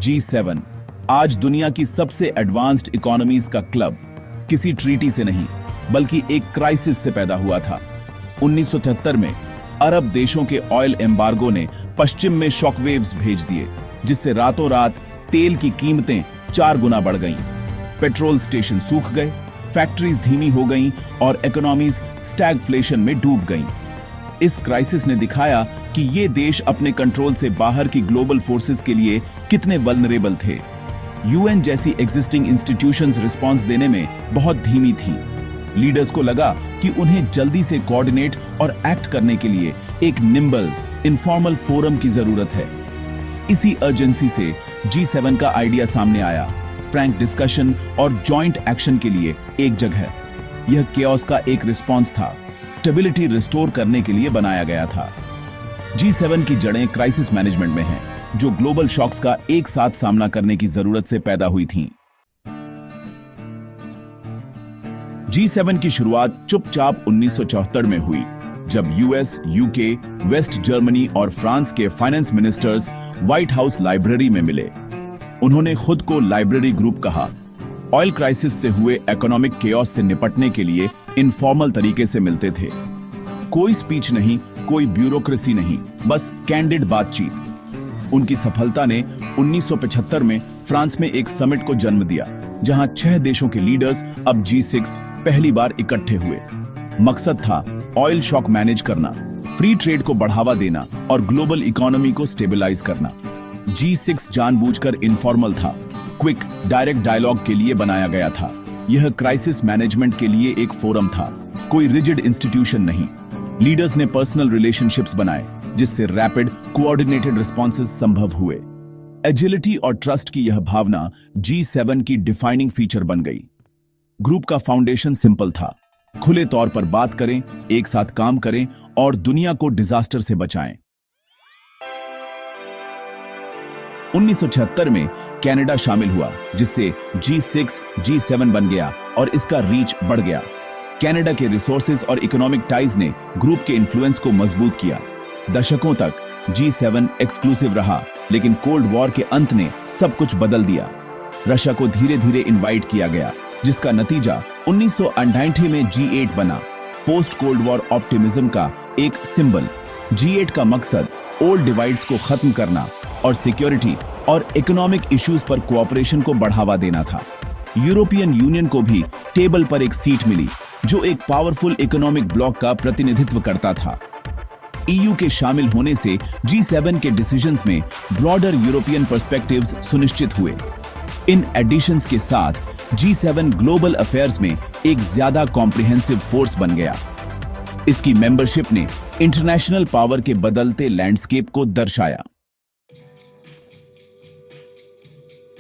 G7 आज दुनिया की सबसे एडवांस्ड इकोनॉमीज का क्लब किसी ट्रीटी से नहीं बल्कि एक क्राइसिस से पैदा हुआ था। 1973 में अरब देशों के ऑयल एम्बार्गो ने पश्चिम में शॉकवेव्स भेज दिए, जिससे रातों रात तेल की कीमतें 4 गुना बढ़ गईं। पेट्रोल स्टेशन सूख गए, फैक्ट्रीज धीमी हो गईं और इकोनॉमीज स्टैगफ्लेशन में डूब गईं। इस क्राइसिस ने दिखाया कि ये देश अपने कंट्रोल से बाहर की ग्लोबल फोर्सेस के लिए कितने वल्नरेबल थे। यूएन जैसी एग्जिस्टिंग इंस्टीट्यूशंस रिस्पांस देने में बहुत धीमी थी। लीडर्स को लगा कि उन्हें जल्दी से कोऑर्डिनेट और एक्ट करने के लिए एक निम्बल, इनफॉर्मल फोरम की जरूरत है। इसी अर्जेंसी से G7 का आइडिया सामने आया, फ्रैंक डिस्कशन और जॉइंट एक्शन के लिए एक जगह। यह केओस का एक रिस्पांस था, स्टेबिलिटी रिस्टोर करने के लिए बनाया गया था। G7 की जड़ें क्राइसिस मैनेजमेंट में हैं, जो ग्लोबल शॉक्स का एक साथ सामना करने की जरूरत से पैदा हुई थीं। G7 की शुरुआत चुपचाप 1974 में हुई, जब यूएस, यूके, वेस्ट जर्मनी और फ्रांस के finance ministers white house library में मिले। उन्होंने खुद को लाइब्रेरी ग्रुप कहा। ऑयल क्राइसिस से हुए इकोनॉमिक केओस से निपटने के लिए इनफॉर्मल तरीके से मिलते थे। कोई स्पीच नहीं, कोई ब्यूरोक्रेसी नहीं, बस कैंडिड बातचीत। उनकी सफलता ने 1975 में फ्रांस में एक समिट को जन्म दिया, जहां 6 देशों के लीडर्स अब G6 पहली बार इकट्ठे हुए। मकसद था ऑयल शॉक मैनेज करना, फ्री ट्रेड को बढ़ावा देना और ग्लोबल इकोनॉमी को स्टेबलाइज करना। G6 जानबूझकर इनफॉर्मल था, क्विक, डायरेक्ट डायलॉग के लिए बनाया गया था। यह क्राइसिस मैनेजमेंट के लिए एक फोरम था, कोई रिजिड इंस्टीट्यूशन नहीं। लीडर्स ने पर्सनल रिलेशनशिप्स बनाए, जिससे रैपिड, कोऑर्डिनेटेड रिस्पॉन्सेस संभव हुए। एजिलिटी और ट्रस्ट की यह भावना G7 की डिफाइनिंग फीचर बन गई। ग्रुप का फाउंडेशन सिंपल था, खुले तौर पर बात करें, एक साथ काम करें और दुनिया को डिजास्टर से बचाएं। 1976 में कनाडा शामिल हुआ, जिससे G6 G7 बन गया और इसका रीच बढ़ गया। कनाडा के रिसोर्सेज और इकोनॉमिक टाइज ने ग्रुप के इन्फ्लुएंस को मजबूत किया। दशकों तक G7 एक्सक्लूसिव रहा, लेकिन कोल्ड वॉर के अंत ने सब कुछ बदल दिया। रशिया को धीरे धीरे इनवाइट किया गया, जिसका नतीजा 1998 में G8 बना, पोस्ट कोल्ड वॉर ऑप्टिमिज्म का एक सिंबल। G8 का मकसद ओल्ड डिवाइड्स को खत्म करना और सिक्योरिटी और इकोनॉमिक इश्यूज पर कोऑपरेशन को बढ़ावा देना था। यूरोपियन यूनियन को भी टेबल पर एक सीट मिली, जो एक पावरफुल इकोनॉमिक ब्लॉक का प्रतिनिधित्व करता था। EU के शामिल होने से G7 के डिसीजंस में ब्रॉडर यूरोपियन पर्सपेक्टिव्स सुनिश्चित हुए। इन एडिशंस के साथ G7 ग्लोबल अफेयर्स में एक ज्यादा कॉम्प्रिहेंसिव फोर्स बन गया। इसकी मेंबरशिप ने इंटरनेशनल पावर के बदलते लैंडस्केप को दर्शाया।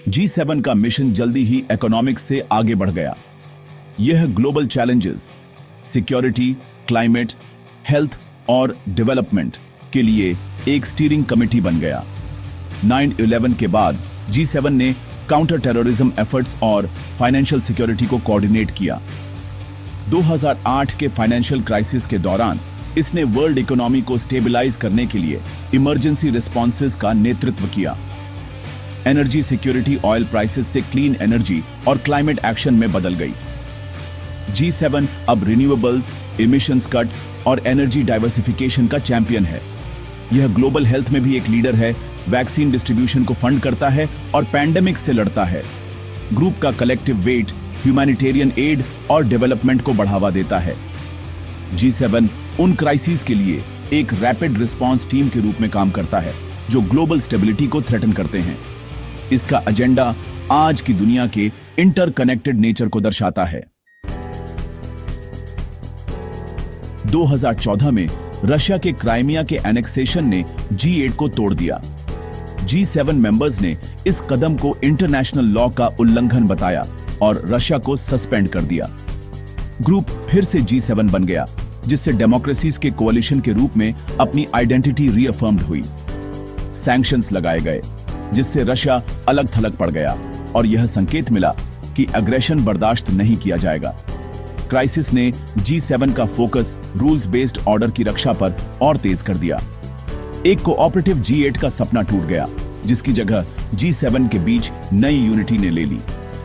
G7 का मिशन जल्दी ही इकोनॉमिक्स से आगे बढ़ गया। यह global challenges, security, climate, health और डेवलपमेंट के लिए एक स्टीयरिंग कमेटी बन गया। 9/11 के बाद G7 ने काउंटर टेररिज्म एफर्ट्स और फाइनेंशियल सिक्योरिटी को कोऑर्डिनेट किया। 2008 के फाइनेंशियल क्राइसिस के दौरान इसने वर्ल्ड इकोनॉमी को स्टेबलाइज करने के लिए इमरजेंसी रिस्पॉन्सेज का नेतृत्व किया। एनर्जी सिक्योरिटी ऑयल प्राइसेस से क्लीन एनर्जी और क्लाइमेट एक्शन में बदल गई। G7 अब रिन्यूएबल्स, इमिशंस कट्स और एनर्जी डाइवर्सिफिकेशन का चैंपियन है। यह ग्लोबल हेल्थ में भी एक लीडर है, वैक्सीन डिस्ट्रीब्यूशन को फंड करता है और पैंडेमिक से लड़ता है। ग्रुप का कलेक्टिव वेट ह्यूमैनिटेरियन एड और डेवलपमेंट को बढ़ावा देता है। G7 उन क्राइसिस के लिए एक रैपिड रिस्पांस टीम के रूप में काम करता है, जो ग्लोबल स्टेबिलिटी को थ्रेटन करते हैं। इसका एजेंडा आज की दुनिया के इंटरकनेक्टेड नेचर को दर्शाता है। 2014 में रशिया के क्राइमिया के एनेक्सेशन ने G8 को तोड़ दिया। G7 मेंबर्स ने इस कदम को इंटरनेशनल लॉ का उल्लंघन बताया और रशिया को सस्पेंड कर दिया। ग्रुप फिर से G7 बन गया, जिससे डेमोक्रेसीज के कोalition के रूप में अपनी आइडेंटिटी रीअफर्म्ड हुई। सैंक्शंस लगाए गए, जिससे रशिया अलग थलग पड़ गया और यह संकेत मिला कि एग्रेशन बर्दाश्त नहीं किया जाएगा। क्राइसिस ने G7 का फोकस रूल्स बेस्ड ऑर्डर की रक्षा पर और तेज कर दिया। एक कोऑपरेटिव G8 का सपना टूट गया, जिसकी जगह G7 के बीच नई यूनिटी ने ले ली।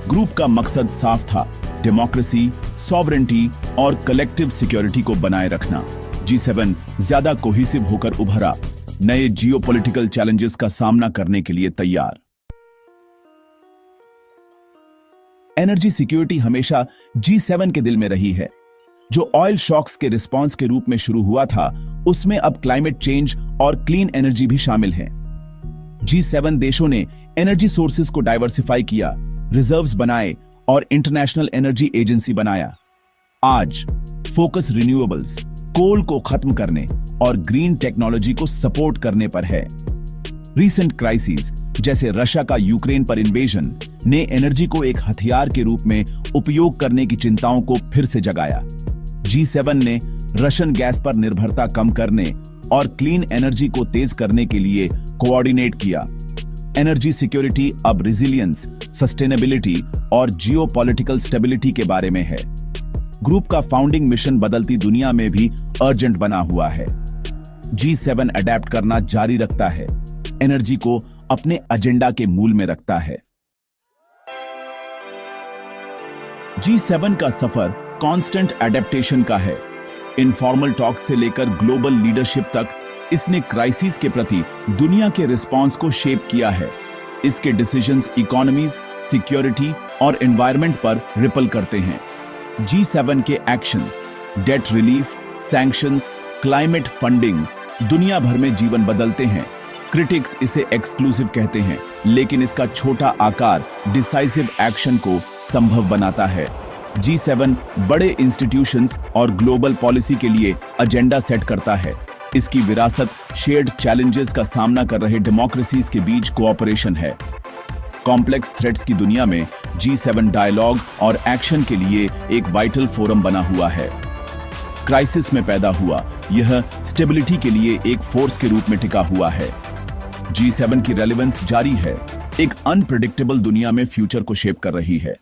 ग्रुप का मकसद साफ था, डेमोक्रेसी, सॉवरेंटी और कलेक्टिव सिक्योरिटी को बनाए रखना। G7 ज्यादा कोहेसिव होकर उभरा, नए जियोपॉलिटिकल चैलेंजेस का सामना करने के लिए तैयार। एनर्जी सिक्योरिटी हमेशा G7 के दिल में रही है। जो ऑयल शॉक्स के रिस्पांस के रूप में शुरू हुआ था, उसमें अब क्लाइमेट चेंज और क्लीन एनर्जी भी शामिल है। G7 देशों ने एनर्जी सोर्सेज को डाइवर्सिफाई किया, रिजर्व्स बनाए और इंटरनेशनल एनर्जी एजेंसी बनाया। आज फोकस रिन्यूएबल्स, कोल को खत्म करने और ग्रीन टेक्नोलॉजी को सपोर्ट करने पर है। रीसेंट क्राइसिस जैसे रशिया का यूक्रेन पर इन्वेजन ने एनर्जी को एक हथियार के रूप में उपयोग करने की चिंताओं को फिर से जगाया। G7 ने रशियन गैस पर निर्भरता कम करने और क्लीन एनर्जी को तेज करने के लिए कोऑर्डिनेट किया। एनर्जी सिक्योरिटी अब रेजिलियंस, सस्टेनेबिलिटी और जियोपॉलिटिकल स्टेबिलिटी के बारे में है। ग्रुप का फाउंडिंग मिशन बदलती दुनिया में भी अर्जेंट बना हुआ है। G7 अडेप्ट करना जारी रखता है, एनर्जी को अपने एजेंडा के मूल में रखता है। G7 का सफर कांस्टेंट एडेप्टेशन का है। इनफॉर्मल टॉक से लेकर ग्लोबल लीडरशिप तक इसने क्राइसिस के प्रति दुनिया के रिस्पांस को शेप किया है। इसके डिसीजंस इकोनॉमीज, सिक्योरिटी और एनवायरनमेंट पर रिपल करते हैं। G7 के actions, debt relief, sanctions, climate funding दुनिया भर में जीवन बदलते हैं। क्रिटिक्स इसे एक्सक्लूसिव कहते हैं, लेकिन इसका छोटा आकार डिसाइसिव एक्शन को संभव बनाता है। G7 बड़े इंस्टीट्यूशंस और ग्लोबल पॉलिसी के लिए एजेंडा सेट करता है। इसकी विरासत शेयर्ड चैलेंजेस का सामना कर रहे डेमोक्रेसीज के बीच कोऑपरेशन है। कॉम्प्लेक्स थ्रेट्स की दुनिया में G7 डायलॉग और एक्शन के लिए एक वाइटल फोरम बना हुआ है। क्राइसिस में पैदा हुआ, यह स्टेबिलिटी के लिए एक फोर्स के रूप में टिका हुआ है। G7 की रेलेवेंस जारी है, एक अनप्रेडिक्टेबल दुनिया में फ्यूचर को शेप कर रही है।